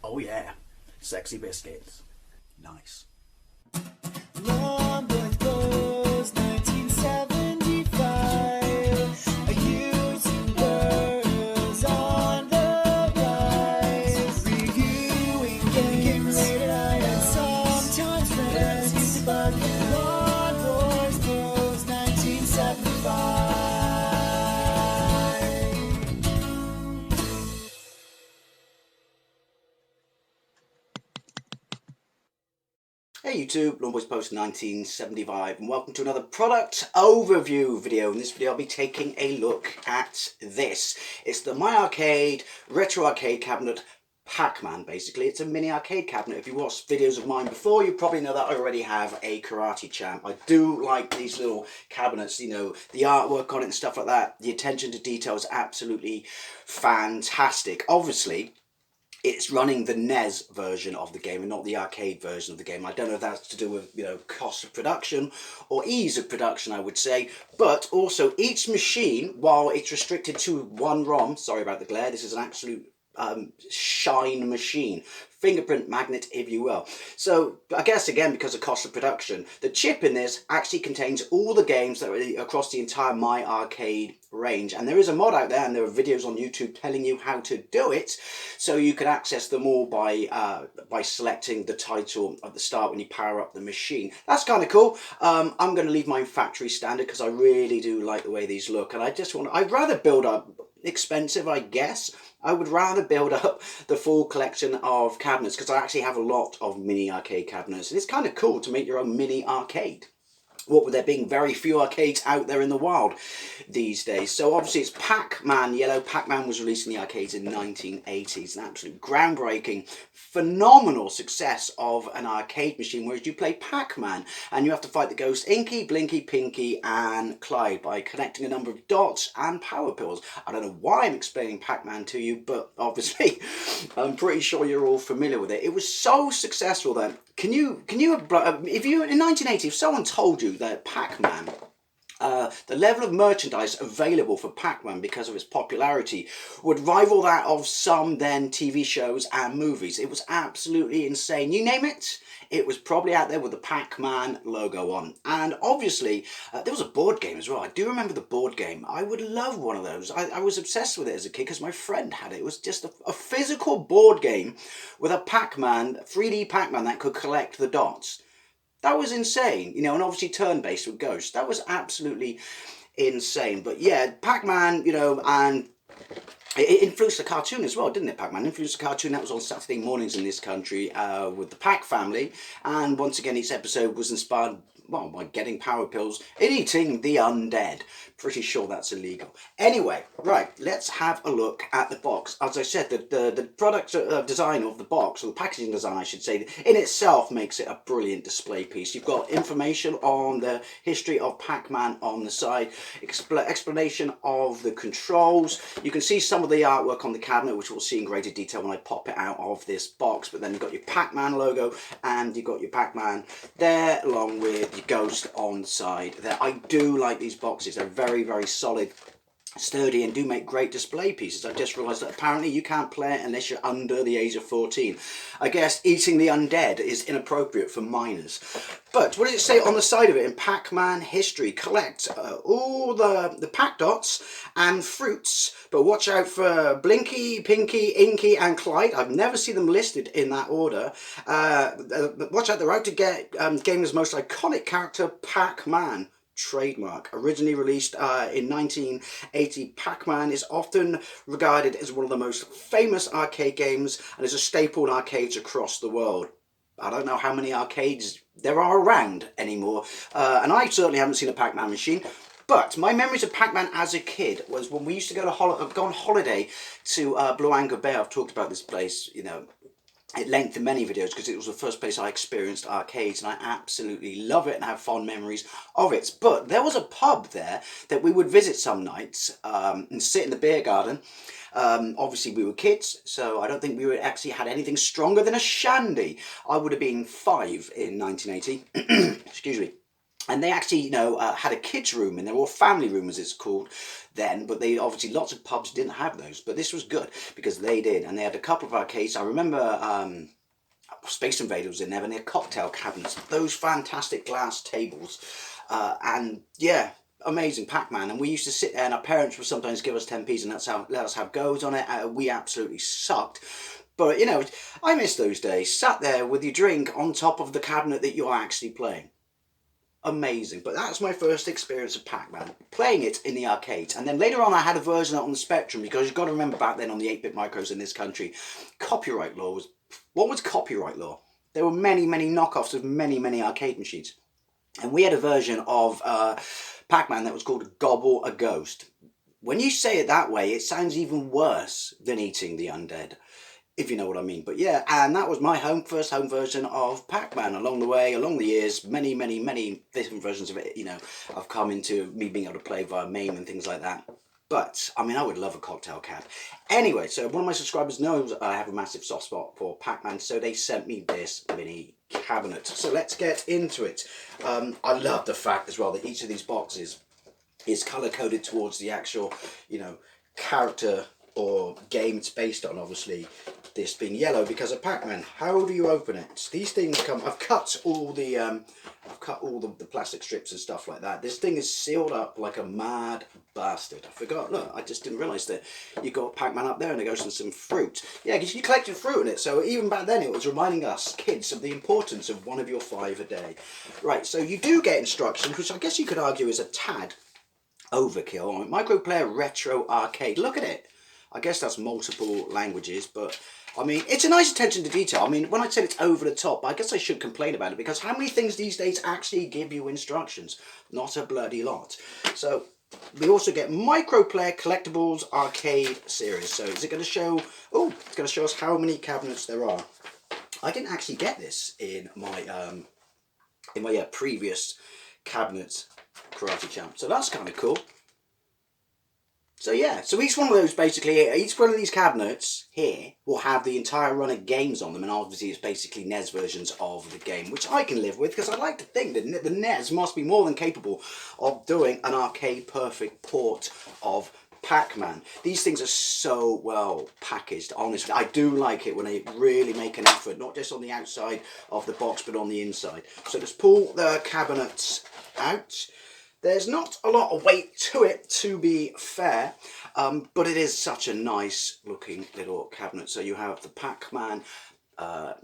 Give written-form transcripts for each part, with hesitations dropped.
Oh yeah, sexy biscuits. Nice. Long boys blues, 1975. YouTubers on the rise. Reviewing games late at night and sometimes friends. But Long boys blues, 1975. Hey YouTube, Longboys Post 1975, and welcome to another product overview video. In this video I'll be taking a look at this. It's the My Arcade Retro Arcade Cabinet Pac-Man. Basically, it's a mini arcade cabinet. If you watched videos of mine before, you probably know that I already have a Karate Champ. I do like these little cabinets, you know, the artwork on it and stuff like that. The attention to detail is absolutely fantastic. Obviously, it's running the NES version of the game and not the arcade version of the game. I don't know if that's to do with, you know, cost of production or ease of production, I would say. But also, each machine, while it's restricted to one ROM, sorry about the glare, this is an absolute shine machine, fingerprint magnet if you will. So I guess again, because of cost of production, the chip in this actually contains all the games that are across the entire My Arcade range, and there is a mod out there and there are videos on YouTube telling you how to do it, so you can access them all by selecting the title at the start when you power up the machine. That's kind of cool. I'm going to leave mine factory standard because I really do like the way these look, and I'd rather build up expensive, I guess. I would rather build up the full collection of cabinets because I actually have a lot of mini arcade cabinets, and it's kind of cool to make your own mini arcade. What with there being very few arcades out there in the wild these days. So obviously it's Pac-Man Yellow. Pac-Man was released in the arcades in the 1980s. An absolute groundbreaking, phenomenal success of an arcade machine, whereas you play Pac-Man and you have to fight the ghosts Inky, Blinky, Pinky and Clyde by connecting a number of dots and power pills. I don't know why I'm explaining Pac-Man to you, but obviously I'm pretty sure you're all familiar with it. It was so successful that if you in 1980, if someone told you that Pac-Man, the level of merchandise available for Pac-Man because of its popularity would rival that of some then TV shows and movies, it was absolutely insane. You name it, it was probably out there with the Pac-Man logo on. And obviously, there was a board game as well. I do remember the board game. I would love one of those. I was obsessed with it as a kid because my friend had it. It was just a physical board game with a Pac-Man, 3D Pac-Man that could collect the dots. That was insane, you know, and obviously turn-based with ghosts. That was absolutely insane. But yeah, Pac-Man, you know, and it influenced the cartoon as well, didn't it? Pac-Man influenced the cartoon that was on Saturday mornings in this country with the Pac family. And once again, each episode was inspired, well, by getting power pills and eating the undead. Pretty sure that's illegal. Anyway, right, let's have a look at the box. As I said, the product design of the box, or the packaging design, I should say, in itself makes it a brilliant display piece. You've got information on the history of Pac-Man on the side, explanation of the controls. You can see some of the artwork on the cabinet, which we'll see in greater detail when I pop it out of this box. But then you've got your Pac-Man logo, and you've got your Pac-Man there, along with your ghost on the side there. I do like these boxes. They're very, very solid, sturdy, and do make great display pieces. I've just realised that apparently you can't play it unless you're under the age of 14. I guess eating the undead is inappropriate for minors. But what does it say on the side of it? In Pac-Man history, collect all the Pac dots and fruits, but watch out for Blinky, Pinky, Inky and Clyde. I've never seen them listed in that order. Watch out, they're out to get gamers' most iconic character, Pac-Man. Trademark. Originally released in 1980, Pac-Man is often regarded as one of the most famous arcade games and is a staple in arcades across the world. I don't know how many arcades there are around anymore, and I certainly haven't seen a Pac-Man machine. But my memories of Pac-Man as a kid was when we used to go on holiday to Blue Anchor Bay. I've talked about this place, you know, at length in many videos because it was the first place I experienced arcades, and I absolutely love it and have fond memories of it. But there was a pub there that we would visit some nights and sit in the beer garden. Obviously we were kids, so I don't think we actually had anything stronger than a shandy. I would have been 5 in 1980. Excuse me. And they actually, had a kids' room in there, or family room as it's called then. But they obviously, lots of pubs didn't have those. But this was good because they did, and they had a couple of arcades. I remember Space Invader was in there, and they had cocktail cabinets, those fantastic glass tables, and yeah. Amazing Pac-Man, and we used to sit there, and our parents would sometimes give us 10p's, and let us have goes on it. We absolutely sucked, but I miss those days. Sat there with your drink on top of the cabinet that you're actually playing. Amazing. But that's my first experience of Pac-Man, playing it in the arcades. And then later on I had a version on the Spectrum, because you've got to remember back then on the 8-bit micros in this country, copyright law was... What was copyright law? There were many, many knockoffs of many, many arcade machines. And we had a version of Pac-Man that was called Gobble a Ghost. When you say it that way, it sounds even worse than eating the undead, if you know what I mean. But yeah, and that was my first home version of Pac-Man. Along the years, many, many, many different versions of it, I've come into me being able to play via MAME and things like that. But, I mean, I would love a cocktail cab. Anyway, so one of my subscribers knows I have a massive soft spot for Pac-Man, so they sent me this mini cabinet. So let's get into it. I love the fact as well that each of these boxes is color-coded towards the actual, character or game it's based on, obviously. This being yellow because of Pac-Man. How do you open it? These things come... I've cut all the plastic strips and stuff like that. This thing is sealed up like a mad bastard. I forgot. Look, I just didn't realise that you got Pac-Man up there and it goes in some fruit. Yeah, because you collected fruit in it. So even back then it was reminding us kids of the importance of one of your 5 a day. Right, so you do get instructions, which I guess you could argue is a tad overkill. Microplayer Retro Arcade. Look at it. I guess that's multiple languages, but I mean, it's a nice attention to detail. I mean, when I said it's over the top, I guess I should complain about it, because how many things these days actually give you instructions? Not a bloody lot. So we also get Microplayer Collectibles Arcade Series. So is it going to show... Oh, it's going to show us how many cabinets there are. I didn't actually get this in my previous cabinet Karate Champ. So that's kind of cool. So yeah, so each one of those basically, each one of these cabinets here will have the entire run of games on them, and obviously it's basically NES versions of the game, which I can live with, because I like to think that the NES must be more than capable of doing an arcade perfect port of Pac-Man. These things are so well packaged, honestly. I do like it when they really make an effort, not just on the outside of the box, but on the inside. So let's pull the cabinets out. There's not a lot of weight to it, to be fair, but it is such a nice looking little cabinet. So you have the Pac-Man.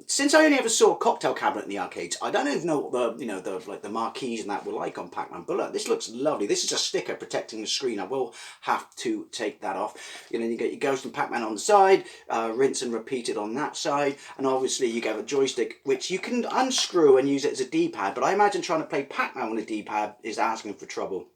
Since I only ever saw a cocktail cabinet in the arcades, I don't even know what the marquees and that were like on Pac-Man. But look, this looks lovely. This is a sticker protecting the screen. I will have to take that off. You get your Ghost and Pac-Man on the side, rinse and repeat it on that side, and obviously you get a joystick which you can unscrew and use it as a D-pad. But I imagine trying to play Pac-Man with a D-pad is asking for trouble.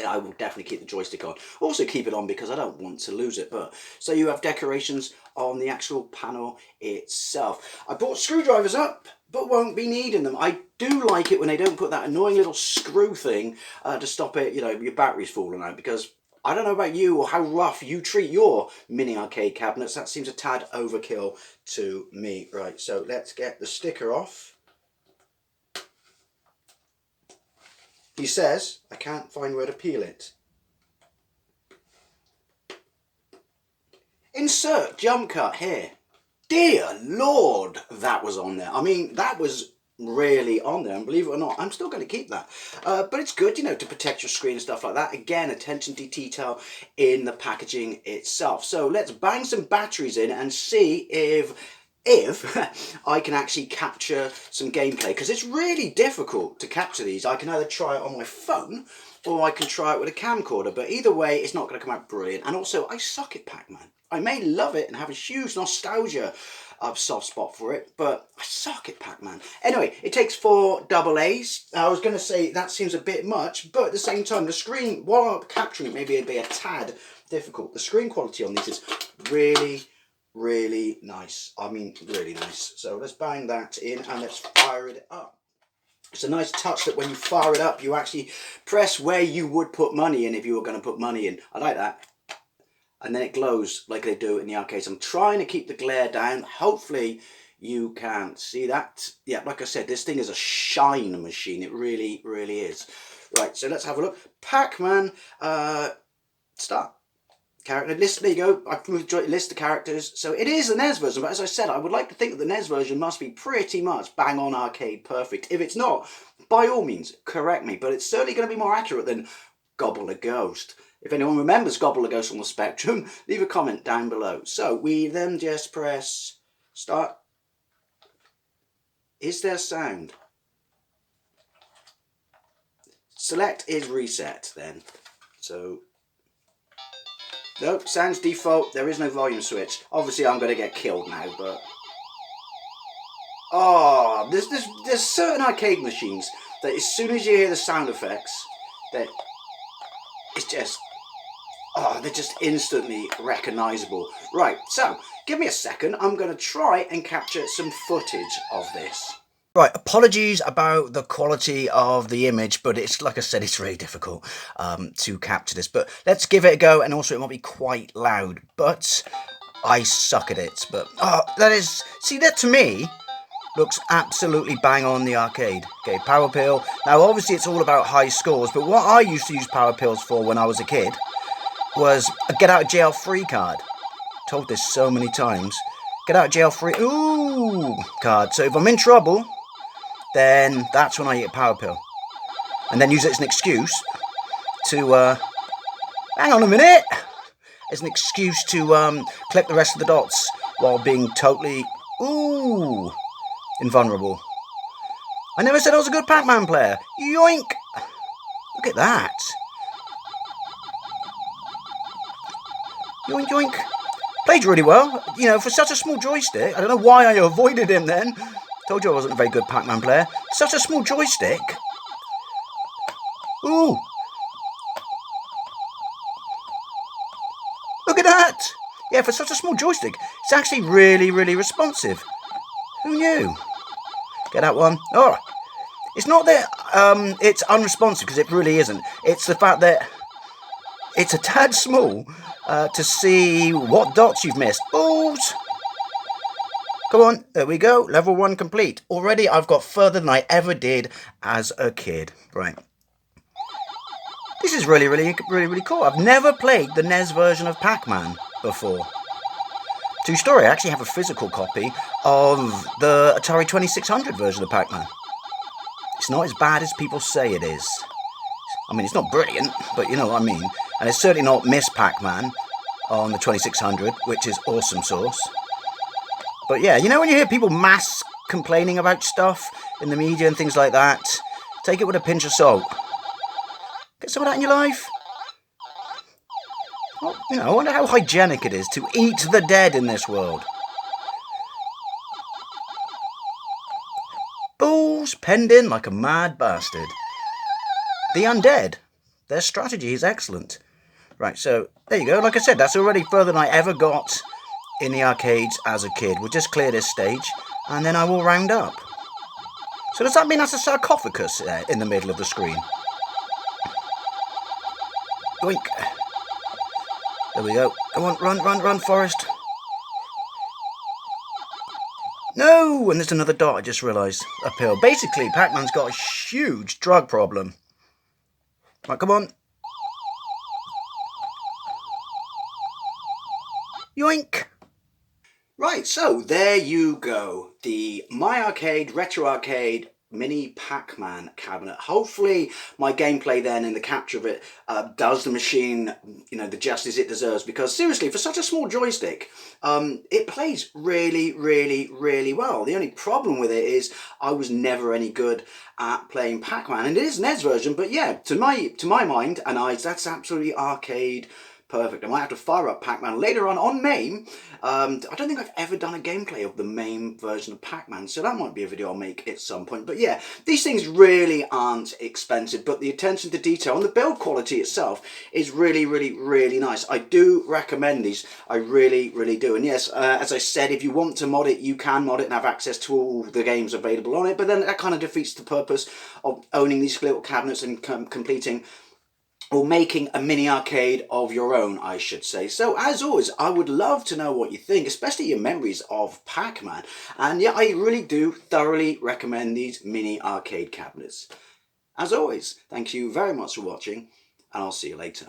I will definitely keep the joystick on. Also keep it on because I don't want to lose it. But so you have decorations on the actual panel itself. I brought screwdrivers up, but won't be needing them. I do like it when they don't put that annoying little screw thing to stop it, your batteries falling out, because I don't know about you or how rough you treat your mini arcade cabinets. That seems a tad overkill to me. Right, so let's get the sticker off. He says, I can't find where to peel it. Insert jump cut here. Dear Lord, that was on there. I mean, that was really on there, and believe it or not, I'm still going to keep that. But it's good, to protect your screen and stuff like that. Again, attention to detail in the packaging itself. So let's bang some batteries in and see if I can actually capture some gameplay, because it's really difficult to capture these. I can either try it on my phone or I can try it with a camcorder, but either way it's not going to come out brilliant. And also, I suck at Pac-Man. I may love it and have a huge nostalgia soft spot for it, but I suck at Pac-Man. Anyway, it takes 4 AA's. I was going to say that seems a bit much, but at the same time, the screen, while I'm capturing it, maybe it'd be a tad difficult. The screen quality on these is really nice. I mean, really nice. So let's bang that in and let's fire it up. It's a nice touch that when you fire it up, you actually press where you would put money in if you were going to put money in. I like that. And then it glows like they do in the arcades. I'm trying to keep the glare down. Hopefully you can. See that? Yeah, like I said, this thing is a shine machine. It really, really is. Right, so let's have a look. Pac-Man, start. Character list, there you go. I've moved to list of characters. So it is the NES version, but as I said, I would like to think that the NES version must be pretty much bang on arcade perfect. If it's not, by all means, correct me, but it's certainly going to be more accurate than Gobble a Ghost. If anyone remembers Gobble a Ghost on the Spectrum, leave a comment down below. So we then just press start. Is there sound? Select is reset then. So nope, sounds default. There is no volume switch. Obviously, I'm going to get killed now, but oh, there's certain arcade machines that as soon as you hear the sound effects, that it's just they're just instantly recognisable. Right, so give me a second. I'm going to try and capture some footage of this. Right, apologies about the quality of the image, but it's like I said, it's really difficult to capture this. But let's give it a go, and also it might be quite loud, but I suck at it. But that is, see, that to me looks absolutely bang on the arcade. Okay, Power Pill. Now, obviously, it's all about high scores, but what I used to use Power Pills for when I was a kid was a get out of jail free card. Told this so many times. Get out of jail free card. So if I'm in trouble, then that's when I eat a Power Pill. And then use it as an excuse to, hang on a minute, as an excuse to collect the rest of the dots while being totally, invulnerable. I never said I was a good Pac-Man player. Yoink! Look at that. Yoink, yoink. Played really well, you know, for such a small joystick. I don't know why I avoided him then. Told you I wasn't a very good Pac-Man player. Such a small joystick. Ooh. Look at that. Yeah, for such a small joystick, it's actually really, really responsive. Who knew? Get that one. Oh, it's not that it's unresponsive, because it really isn't. It's the fact that it's a tad small to see what dots you've missed. Balls! Come on, there we go. Level 1 complete. Already I've got further than I ever did as a kid. Right. This is really, really, really, really cool. I've never played the NES version of Pac-Man before. True story, I actually have a physical copy of the Atari 2600 version of Pac-Man. It's not as bad as people say it is. I mean, it's not brilliant, but you know what I mean. And it's certainly not Miss Pac-Man on the 2600, which is awesome sauce. But yeah, you know when you hear people mass complaining about stuff in the media and things like that, take it with a pinch of salt. Get some of that in your life. Well, you know, I wonder how hygienic it is to eat the dead in this world. Balls penned in like a mad bastard. The undead, their strategy is excellent. Right, so there you go. Like I said, that's already further than I ever got in the arcades as a kid. We'll just clear this stage, and then I will round up. So does that mean that's a sarcophagus in the middle of the screen? Yoink. There we go. Come on, run, run, run, Forrest. No! And there's another dot, I just realised. Uphill. Basically, Pac-Man's got a huge drug problem. Right, come on. Yoink! Right, so there you go. The My Arcade Retro Arcade Mini Pac-Man cabinet. Hopefully my gameplay then and the capture of it does the machine, you know, the justice it deserves, because seriously, for such a small joystick, it plays really, really, really well. The only problem with it is I was never any good at playing Pac-Man, and it is an NES version, but yeah, to my mind and eyes, that's absolutely arcade perfect. I might have to fire up Pac-Man later on MAME. I don't think I've ever done a gameplay of the MAME version of Pac-Man, so that might be a video I'll make at some point. But yeah, these things really aren't expensive, but the attention to detail and the build quality itself is really, really, really nice. I do recommend these. I really, really do. And yes, as I said, if you want to mod it, you can mod it and have access to all the games available on it, but then that kind of defeats the purpose of owning these little cabinets and completing or making a mini arcade of your own, I should say. So as always, I would love to know what you think, especially your memories of Pac-Man. And yeah, I really do thoroughly recommend these mini arcade cabinets. As always, thank you very much for watching, and I'll see you later.